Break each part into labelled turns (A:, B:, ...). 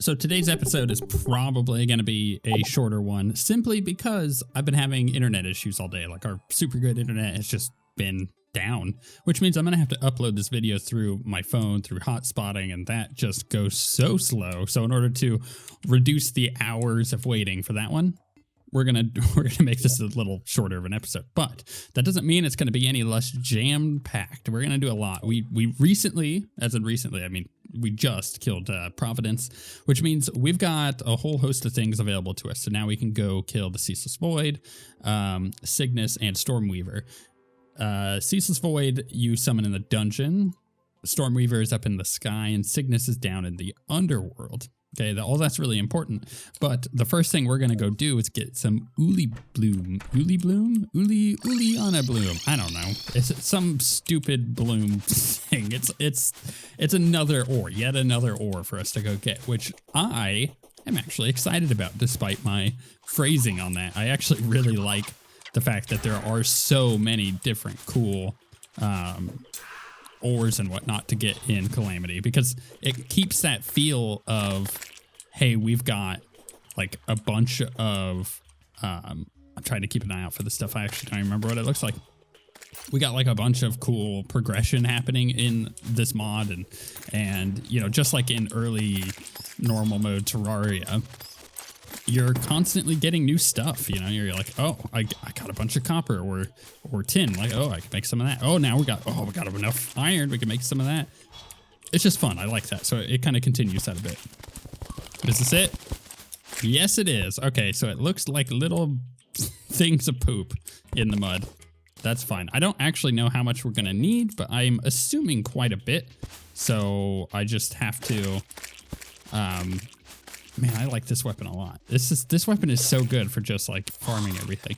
A: So today's episode is probably going to be a shorter one simply because I've been having internet issues all day. Like our super good internet has just been down, which means I'm going to have to upload this video through my phone, through hotspotting, and that just goes so slow. So in order to reduce the hours of waiting for that one, we're gonna make this a little shorter of an episode, but that doesn't mean it's gonna be any less jam-packed. We're gonna do a lot. We recently, I mean, we just killed Providence, which means we've got a whole host of things available to us. So now we can go kill the Ceaseless Void, Signus, and Stormweaver. Ceaseless Void you summon in the dungeon. Stormweaver is up in the sky, and Signus is down in the Underworld. Okay, all that's really important. But the first thing we're going to go do is get some Uliana Bloom. I don't know. It's some stupid bloom thing. It's another ore, yet another ore for us to go get, which I am actually excited about despite my phrasing on that. I actually really like the fact that there are so many different cool ores and whatnot to get in Calamity, because it keeps that feel of, hey, we've got like a bunch of I'm trying to keep an eye out for the stuff. I actually don't remember what it looks like. We got like a bunch of cool progression happening in this mod, and you know, just like in early normal mode Terraria, you're constantly getting new stuff. You know, you're like, oh, I got a bunch of copper or tin. Like, oh, I can make some of that. Oh, now we got enough iron. We can make some of that. It's just fun. I like that. So it kind of continues that a bit. Is this it? Yes, it is. Okay, so it looks like little things of poop in the mud. That's fine. I don't actually know how much we're going to need, but I'm assuming quite a bit. So I just have to... Man, I like this weapon a lot. This weapon is so good for just like farming everything.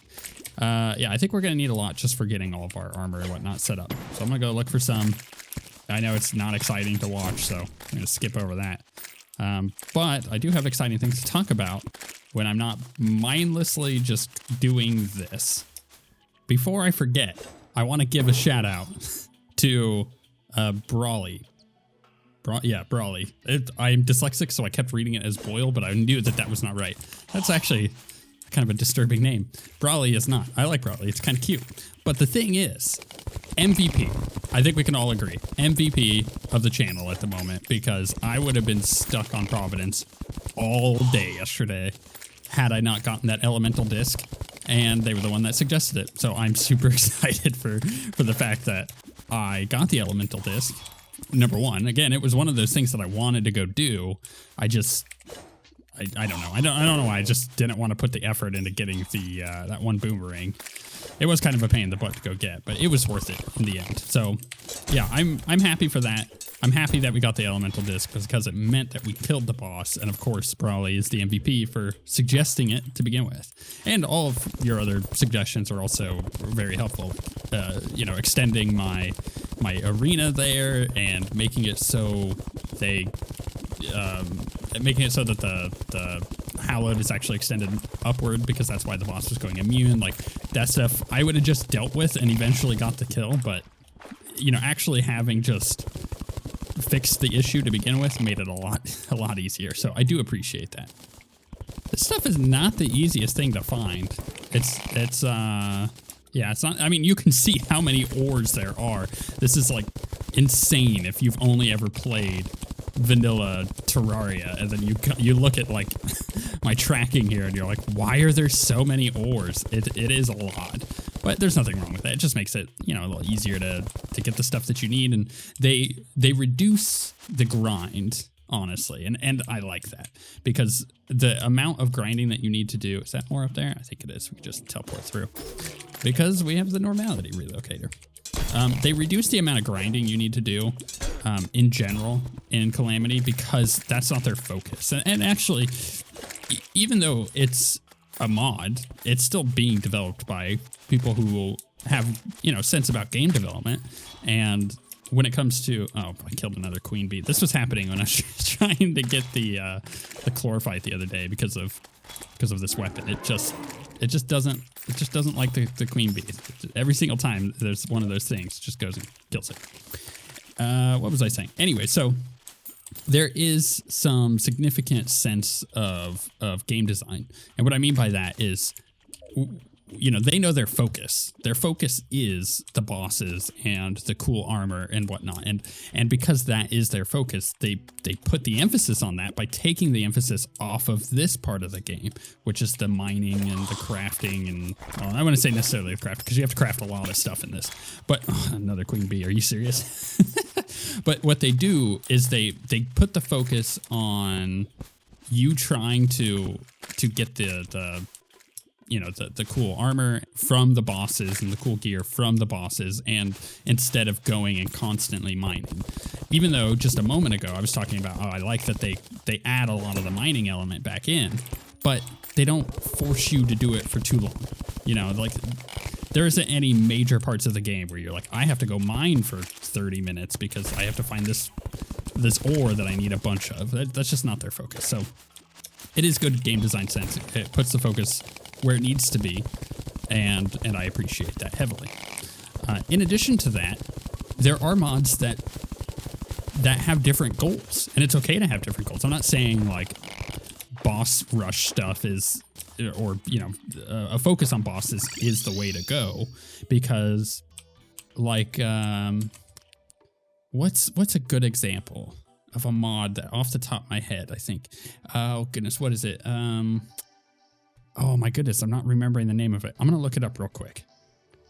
A: Yeah, I think we're gonna need a lot just for getting all of our armor and whatnot set up. So I'm gonna go look for some. I know it's not exciting to watch, so I'm gonna skip over that. But I do have exciting things to talk about when I'm not mindlessly just doing this. Before I forget, I want to give a shout out to Brawley. Brawley. I'm dyslexic, so I kept reading it as Boyle, but I knew that was not right. That's actually kind of a disturbing name. Brawley is not. I like Brawley. It's kind of cute. But the thing is, MVP. I think we can all agree. MVP of the channel at the moment, because I would have been stuck on Providence all day yesterday had I not gotten that elemental disc, and they were the one that suggested it. So I'm super excited for the fact that I got the elemental disc. Number one, again, it was one of those things that I wanted to go do. I don't know. I don't know why. I just didn't want to put the effort into getting the that one boomerang. It was kind of a pain in the butt to go get, but it was worth it in the end. So yeah, I'm happy for that. I'm happy that we got the elemental disc because it meant that we killed the boss. And of course, Brawley is the MVP for suggesting it to begin with. And all of your other suggestions are also very helpful. You know, extending my arena there and making it so making it so that the hallowed is actually extended upward, because that's why the boss was going immune. Like, that stuff I would have just dealt with and eventually got the kill, but you know, actually having just fixed the issue to begin with made it a lot easier. So I do appreciate that. This stuff is not the easiest thing to find. Yeah, it's not. I mean, you can see how many ores there are. This is like insane if you've only ever played vanilla Terraria, and then you look at like my tracking here, and you're like, why are there so many ores? It is a lot, but there's nothing wrong with that. It just makes it, you know, a little easier to get the stuff that you need, and they reduce the grind, honestly, and I like that, because the amount of grinding that you need to do, is that more up there? I think it is. We can just teleport through because we have the normality relocator. They reduce the amount of grinding you need to do in general in Calamity, because that's not their focus. And actually, even though it's a mod, it's still being developed by people who have, you know, sense about game development. And when it comes to, oh, I killed another queen bee. This was happening when I was trying to get the chlorophyte the other day because of this weapon. It just doesn't like the queen bee. Every single time there's one of those things, it just goes and kills it. What was I saying? Anyway, so there is some significant sense of game design. And what I mean by that is, you know, they know their focus. Their focus is the bosses and the cool armor and whatnot. And because that is their focus, they put the emphasis on that by taking the emphasis off of this part of the game, which is the mining and the crafting. And well, I wouldn't say necessarily the craft, because you have to craft a lot of stuff in this. But another queen bee, are you serious? But what they do is they put the focus on you trying to get the you know, the cool armor from the bosses and the cool gear from the bosses, and instead of going and constantly mining. Even though just a moment ago I was talking about, oh, I like that they add a lot of the mining element back in, but they don't force you to do it for too long. You know, like there isn't any major parts of the game where you're like, I have to go mine for 30 minutes because I have to find this ore that I need a bunch of. That's just not their focus. So it is good game design sense. It puts the focus where it needs to be, and I appreciate that heavily. In addition to that, there are mods that have different goals, and it's okay to have different goals. I'm not saying like boss rush stuff is, or you know, a focus on bosses is the way to go, because like what's a good example of a mod that off the top of my head, I think, oh goodness, what is it? Oh my goodness, I'm not remembering the name of it. I'm going to look it up real quick.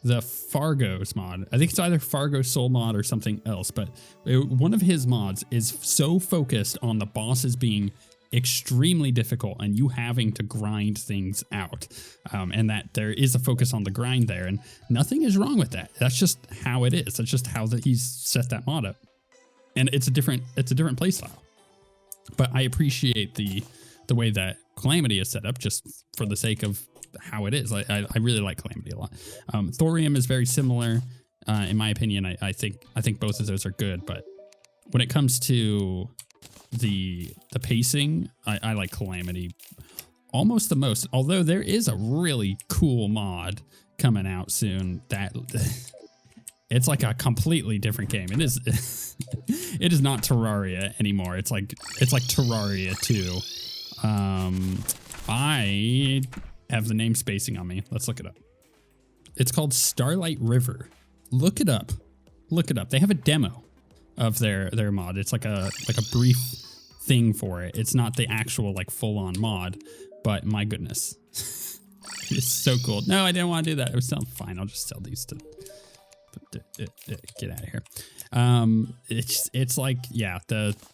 A: The Fargo's mod. I think it's either Fargo Soul mod or something else, but one of his mods is so focused on the bosses being extremely difficult and you having to grind things out, and that there is a focus on the grind there, and nothing is wrong with that. That's just how it is. That's just how he's set that mod up, and it's a different play style. But I appreciate the way that Calamity is set up, just for the sake of how it is. I really like Calamity a lot. Thorium is very similar, in my opinion. I think both of those are good, but when it comes to the pacing, I like Calamity almost the most. Although there is a really cool mod coming out soon that it's like a completely different game. It is it is not Terraria anymore. It's like Terraria 2. I have the name spacing on me. Let's look it up. It's called Starlight River. Look it up. They have a demo of their mod. It's like a brief thing for it. It's not the actual like full on mod, but my goodness, it's so cool. No, I didn't want to do that. It was still fine. I'll just sell these to get out of here. It's like, yeah,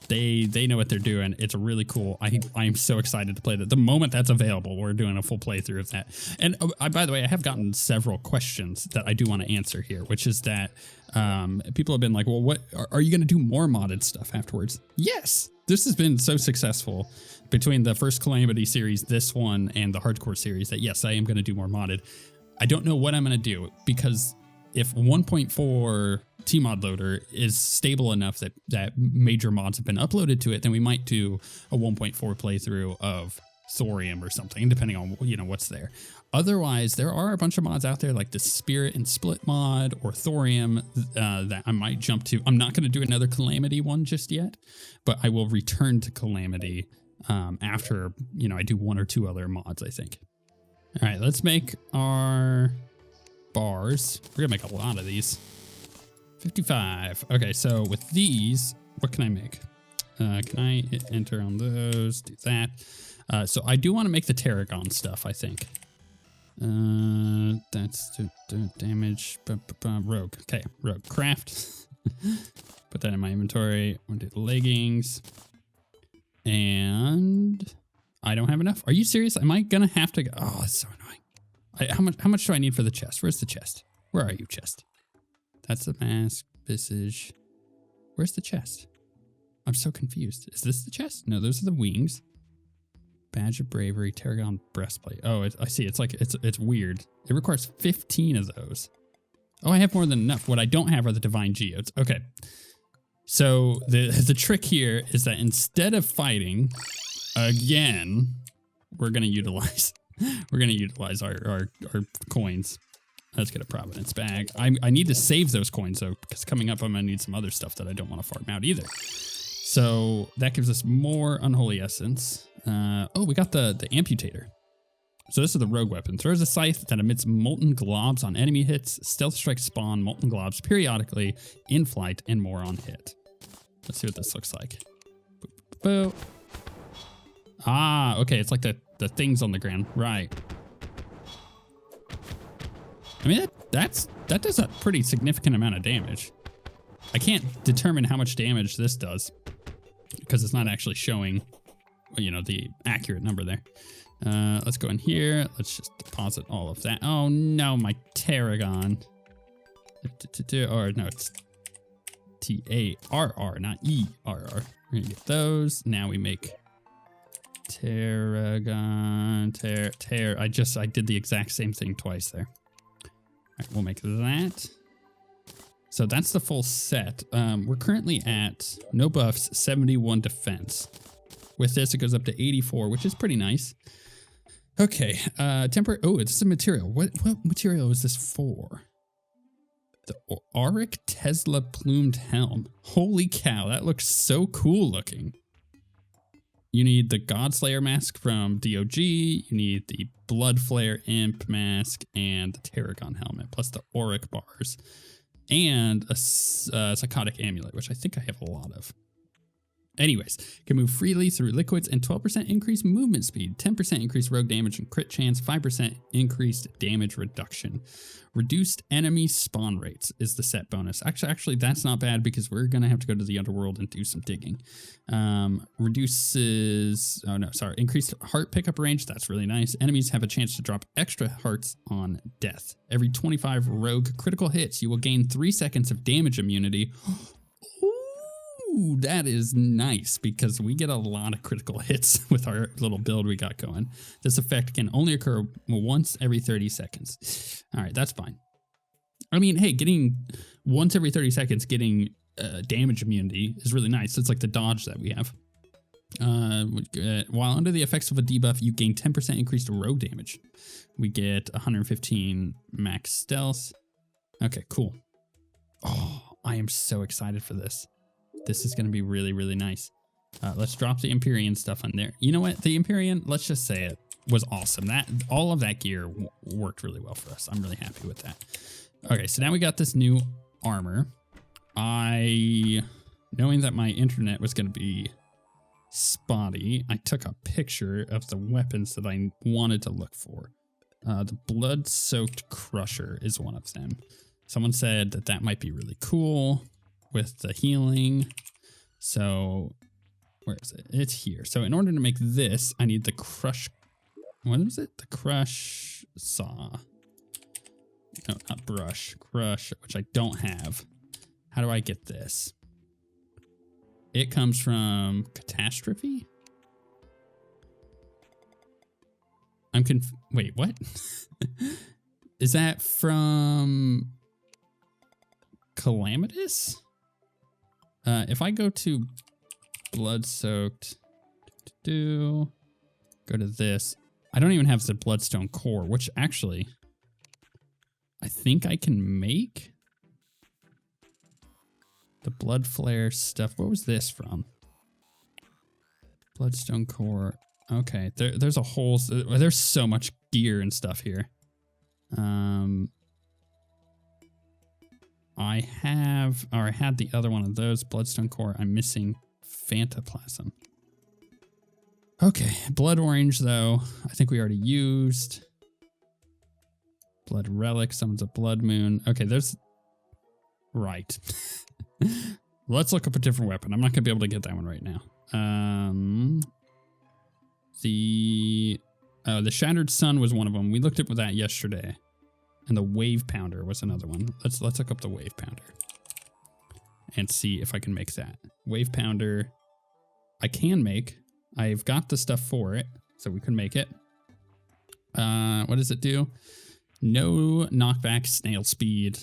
A: they know what they're doing. It's really cool. I'm so excited to play that. The moment that's available, we're doing a full playthrough of that. And by the way, I have gotten several questions that I do want to answer here, which is that people have been like, well, what are you going to do more modded stuff afterwards? Yes, this has been so successful between the first Calamity series, this one, and the Hardcore series that yes, I am going to do more modded. I don't know what I'm going to do, because if 1.4 Tmod loader is stable enough that major mods have been uploaded to it, then we might do a 1.4 playthrough of Thorium or something, depending on, you know, what's there. Otherwise, there are a bunch of mods out there like the Spirit and Split mod or Thorium that I might jump to. I'm not going to do another Calamity one just yet, but I will return to Calamity after, you know, I do one or two other mods, I think. All right, let's make our bars. We're going to make a lot of these. 55. Okay, so with these, what can I make? Can I hit enter on those? Do that. So I do want to make the Tarragon stuff, I think. That's damage. Rogue. Okay, Rogue. Craft. Put that in my inventory. I'm going to do the leggings. And I don't have enough. Are you serious? Am I going to have to go? Oh, it's so annoying. How much do I need for the chest? Where's the chest? Where are you, chest? That's the mask, visage. Where's the chest? I'm so confused. Is this the chest? No, those are the wings. Badge of Bravery, Tarragon breastplate. Oh, I see. It's like it's weird. It requires 15 of those. Oh, I have more than enough. What I don't have are the divine geodes. Okay. So the trick here is that instead of fighting again, we're gonna utilize our coins. Let's get a Providence bag. I need to save those coins though, because coming up I'm gonna need some other stuff that I don't want to farm out either. So that gives us more unholy essence. Oh, we got the amputator. So this is the rogue weapon. Throws a scythe that emits molten globs on enemy hits. Stealth strikes spawn molten globs periodically in flight and more on hit. Let's see what this looks like. Boop, boop, boop. Ah, okay. It's like the things on the ground. Right. I mean, that does a pretty significant amount of damage. I can't determine how much damage this does because it's not actually showing, you know, the accurate number there. Let's go in here. Let's just deposit all of that. Oh no, my Tarragon. Or no, it's Tarr, not ERR. We're gonna get those. Now we make Tarragon, I did the exact same thing twice there. All right, we'll make that. So that's the full set. We're currently at no buffs, 71 defense. With this, it goes up to 84, which is pretty nice. Okay, temporary. Oh, it's a material. What material is this for? The Auric Tesla plumed helm. Holy cow, that looks so cool looking. You need the Godslayer mask from DOG. You need the Blood Flare Imp mask and the Tarragon helmet, plus the Auric bars, and a Psychotic amulet, which I think I have a lot of. Anyways, can move freely through liquids and 12% increased movement speed, 10% increased rogue damage and crit chance, 5% increased damage reduction. Reduced enemy spawn rates is the set bonus. Actually, that's not bad because we're going to have to go to the Underworld and do some digging. Increased heart pickup range. That's really nice. Enemies have a chance to drop extra hearts on death. Every 25 rogue critical hits, you will gain 3 seconds of damage immunity. Ooh, that is nice because we get a lot of critical hits with our little build we got going. This effect can only occur once every 30 seconds. All right, that's fine. I mean, hey, getting once every 30 seconds, getting damage immunity is really nice. It's like the dodge that we have. While under the effects of a debuff, you gain 10% increased rogue damage. We get 115 max stealth. Okay, cool. Oh, I am so excited for this. This is going to be really, really nice. Let's drop the Empyrean stuff on there. You know what? The Empyrean, let's just say it, was awesome. All of that gear worked really well for us. I'm really happy with that. Okay, so now we got this new armor. Knowing that my internet was going to be spotty, I took a picture of the weapons that I wanted to look for. The Blood-Soaked Crusher is one of them. Someone said that might be really cool with the healing. So where is it? It's here. So in order to make this, I need the crush. What is it? The crush saw. No, not brush. Crush, which I don't have. How do I get this? It comes from Catastrophe? Wait, what? Is that from Calamitous? If I go to Blood-Soaked, go to this. I don't even have the Bloodstone core, which actually I think I can make the Blood Flare stuff. What was this from? Bloodstone core. Okay, there's a whole. There's so much gear and stuff here. I had the other one of those, Bloodstone core. I'm missing Phantoplasm. Okay, Blood Orange, though, I think we already used. Blood Relic, summons a Blood Moon. Okay, there's... Right. Let's look up a different weapon. I'm not going to be able to get that one right now. The Shattered Sun was one of them. We looked at that yesterday. And the Wave Pounder was another one. Let's look up the Wave Pounder and see if I can make that. Wave Pounder, I can make. I've got the stuff for it, so we can make it. What does it do? No knockback, snail speed.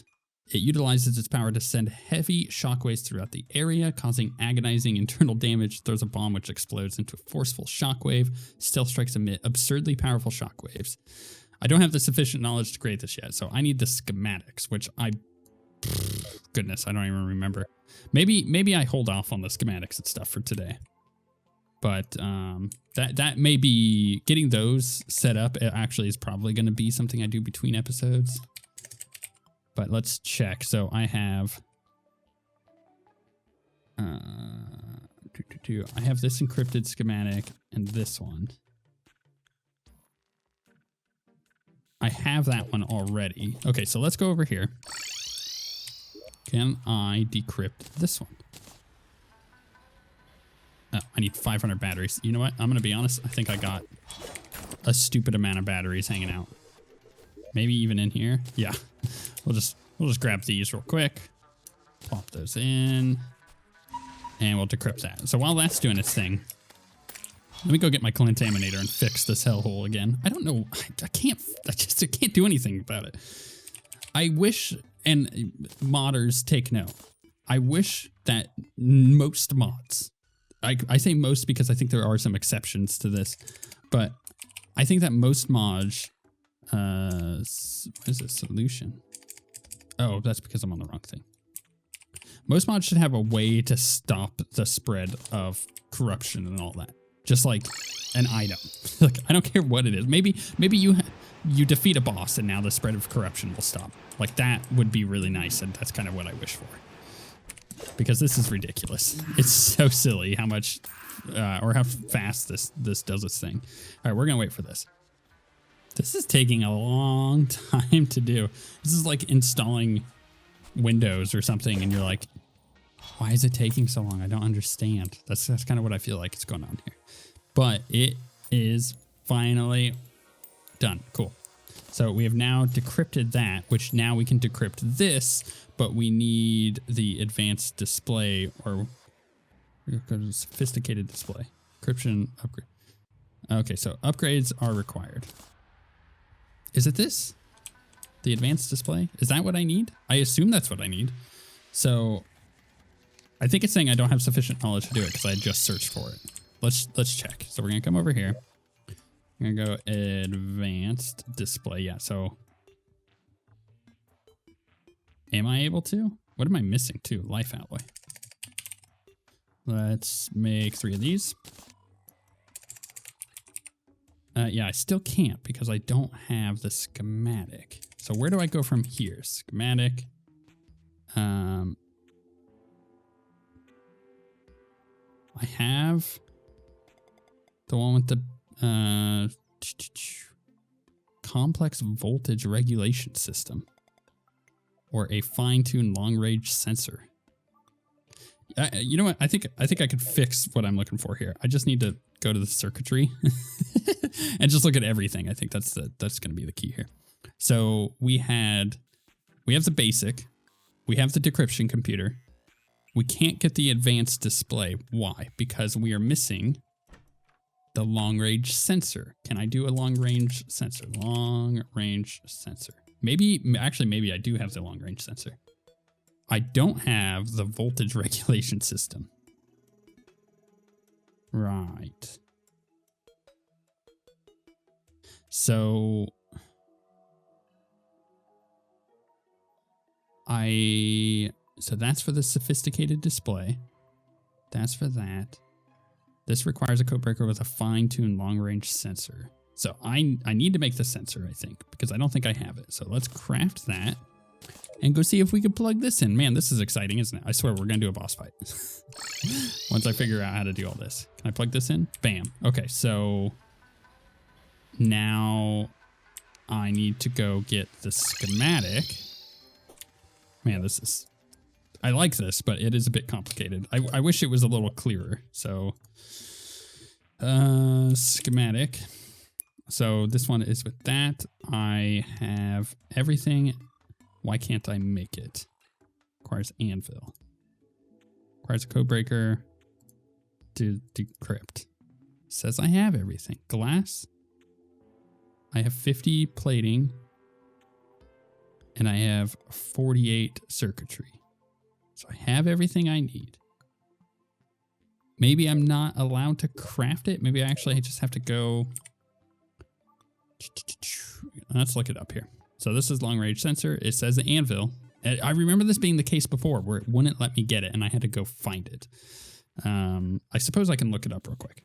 A: It utilizes its power to send heavy shockwaves throughout the area, causing agonizing internal damage. Throws a bomb which explodes into a forceful shockwave. Stealth strikes emit absurdly powerful shockwaves. I don't have the sufficient knowledge to create this yet, so I need the schematics, which I goodness, I don't even remember. Maybe I hold off on the schematics and stuff for today. But that may be getting those set up. It actually is probably going to be something I do between episodes. But let's check. So I have I have this encrypted schematic and this one. I have that one already. Okay, so let's go over here. Can I decrypt this one? Oh, I need 500 batteries. You know what? I'm going to be honest. I think I got a stupid amount of batteries hanging out. Maybe even in here. Yeah. We'll just grab these real quick. Plop those in. And we'll decrypt that. So while that's doing its thing, let me go get my contaminator and fix this hellhole again. I don't know. I can't do anything about it. I wish, and modders take note. I wish that most mods, I say most because I think there are some exceptions to this, but I think that most mods, what is it, solution? Oh, that's because I'm on the wrong thing. Most mods should have a way to stop the spread of corruption and all that. Just like an item. Like, I don't care what it is. Maybe you defeat a boss and now the spread of corruption will stop. Like, that would be really nice, and that's kind of what I wish for. Because this is ridiculous. It's so silly how much or how fast this does its thing. All right, we're gonna wait for this. This is taking a long time to do. This is like installing Windows or something, and you're like, why is it taking so long? I don't understand. That's kind of what I feel like is going on here. But it is finally done. Cool. So we have now decrypted that, which now we can decrypt this, but we need the advanced display or sophisticated display. Encryption upgrade. Okay, so upgrades are required. Is it this? The advanced display? Is that what I need? I assume that's what I need. So I think it's saying I don't have sufficient knowledge to do it because I just searched for it. Let's check. So we're gonna come over here. We're gonna go advanced display. Yeah, so am I able to? What am I missing too? Life alloy. Let's make 3 of these. Yeah, I still can't because I don't have the schematic. So where do I go from here? Schematic. I have the one with the complex voltage regulation system or a fine-tuned long-range sensor. You know what? I think I could fix what I'm looking for here. I just need to go to the circuitry and just look at everything. I think that's going to be the key here. So we have the basic, we have the decryption computer. We can't get the advanced display. Why? Because we are missing the long-range sensor. Can I do a long-range sensor? Long-range sensor. Maybe I do have the long-range sensor. I don't have the voltage regulation system. Right. So that's for the sophisticated display. That's for that. This requires a codebreaker with a fine-tuned long-range sensor. So I need to make the sensor, I think, because I don't think I have it. So let's craft that and go see if we can plug this in. Man, this is exciting, isn't it? I swear we're going to do a boss fight. Once I figure out how to do all this. Can I plug this in? Bam. Okay, so now I need to go get the schematic. Man, I like this, but it is a bit complicated. I wish it was a little clearer. So, schematic. So this one is with that. I have everything. Why can't I make it? Requires anvil. Requires a codebreaker to decrypt. Says I have everything. Glass. I have 50 plating. And I have 48 circuitry. So I have everything I need. Maybe I'm not allowed to craft it. Maybe I actually just have to go. Let's look it up here. So this is long range sensor. It says the anvil. I remember this being the case before where it wouldn't let me get it and I had to go find it. I suppose I can look it up real quick.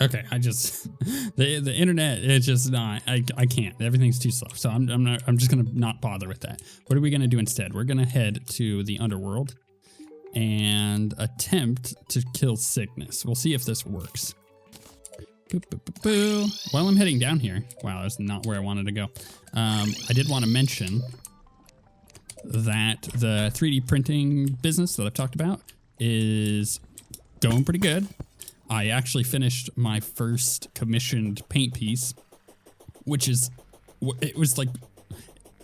A: Okay, I just the internet is just not. I can't. Everything's too slow. So I'm just gonna not bother with that. What are we gonna do instead? We're gonna head to the Underworld and attempt to kill Signus. We'll see if this works. Boop, boop, boop, boo. While I'm heading down here, wow, that's not where I wanted to go. I did want to mention that the 3D printing business that I've talked about is going pretty good. I actually finished my first commissioned paint piece, which is, it was like,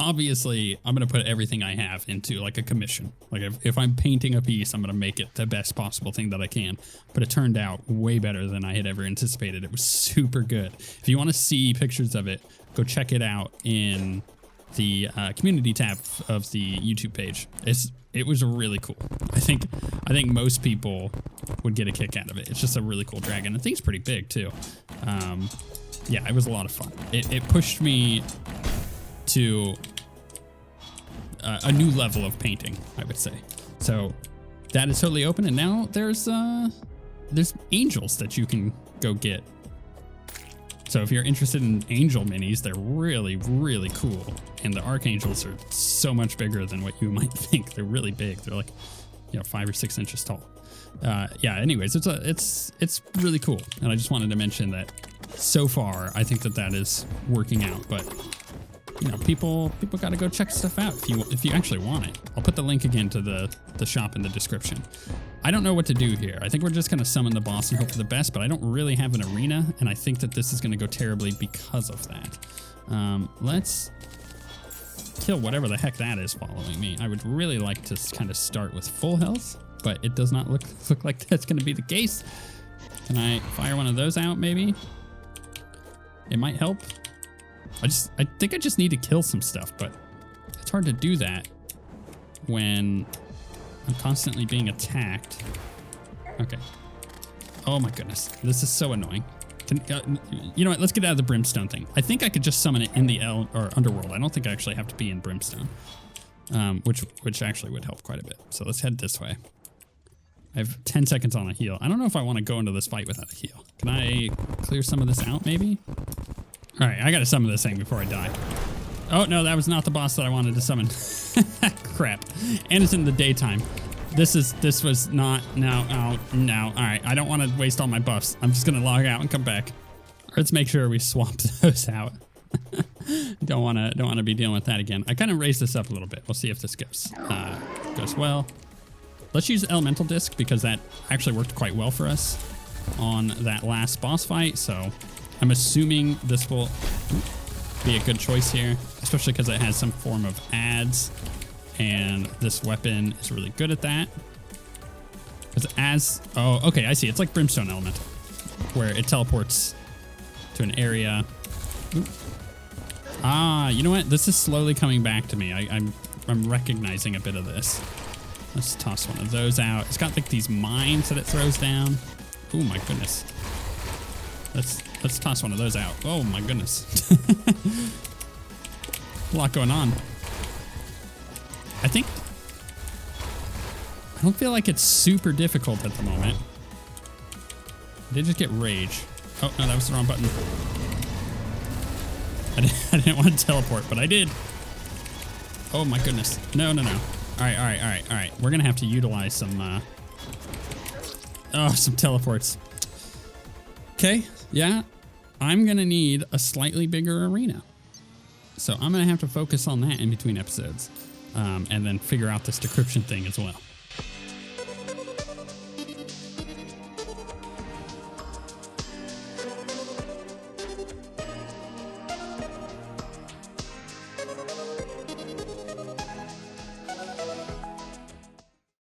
A: obviously I'm going to put everything I have into like a commission. Like if I'm painting a piece, I'm going to make it the best possible thing that I can. But it turned out way better than I had ever anticipated. It was super good. If you want to see pictures of it, go check it out in the community tab of the YouTube page. It was really cool. I think most people would get a kick out of it. It's just a really cool dragon. The thing's pretty big too. Yeah, it was a lot of fun. It pushed me to a new level of painting, I would say. So that is totally open, and now there's angels that you can go get. So if you're interested in angel minis, they're really, really cool. And the archangels are so much bigger than what you might think. They're really big. They're like, 5 or 6 inches tall. Yeah, anyways, it's really cool. And I just wanted to mention that so far, I think that is working out. But, people got to go check stuff out if you actually want it. I'll put the link again to the shop in the description. I don't know what to do here. I think we're just going to summon the boss and hope for the best, but I don't really have an arena, and I think that this is going to go terribly because of that. Let's kill whatever the heck that is following me. I would really like to kind of start with full health, but it does not look like that's going to be the case. Can I fire one of those out, maybe? It might help. I think I just need to kill some stuff, but it's hard to do that when I'm constantly being attacked. Okay. Oh my goodness. This is so annoying. You know what? Let's get out of the brimstone thing. I think I could just summon it in the Underworld. I don't think I actually have to be in brimstone, which actually would help quite a bit. So let's head this way. I have 10 seconds on a heal. I don't know if I want to go into this fight without a heal. Can I clear some of this out, maybe? All right, I got to summon this thing before I die. Oh, no, that was not the boss that I wanted to summon. Crap. And it's in the daytime. This was not, no. All right, I don't want to waste all my buffs. I'm just going to log out and come back. Let's make sure we swap those out. Don't want to be dealing with that again. I kind of raised this up a little bit. We'll see if this goes well. Let's use Elemental Disc because that actually worked quite well for us on that last boss fight. So I'm assuming this will be a good choice here, especially because it has some form of adds, and this weapon is really good at that. Oh, okay, I see. It's like Brimstone Elemental, where it teleports to an area. Oop. Ah, you know what? This is slowly coming back to me. I'm recognizing a bit of this. Let's toss one of those out. It's got like these mines that it throws down. Oh my goodness. Let's toss one of those out. Oh my goodness. A lot going on. I don't feel like it's super difficult at the moment. I did just get rage. Oh no, that was the wrong button. I didn't want to teleport, but I did. Oh my goodness. No. All right. We're gonna have to utilize some some teleports. Okay, yeah. I'm gonna need a slightly bigger arena. So I'm gonna have to focus on that in between episodes. And then figure out this decryption thing as well.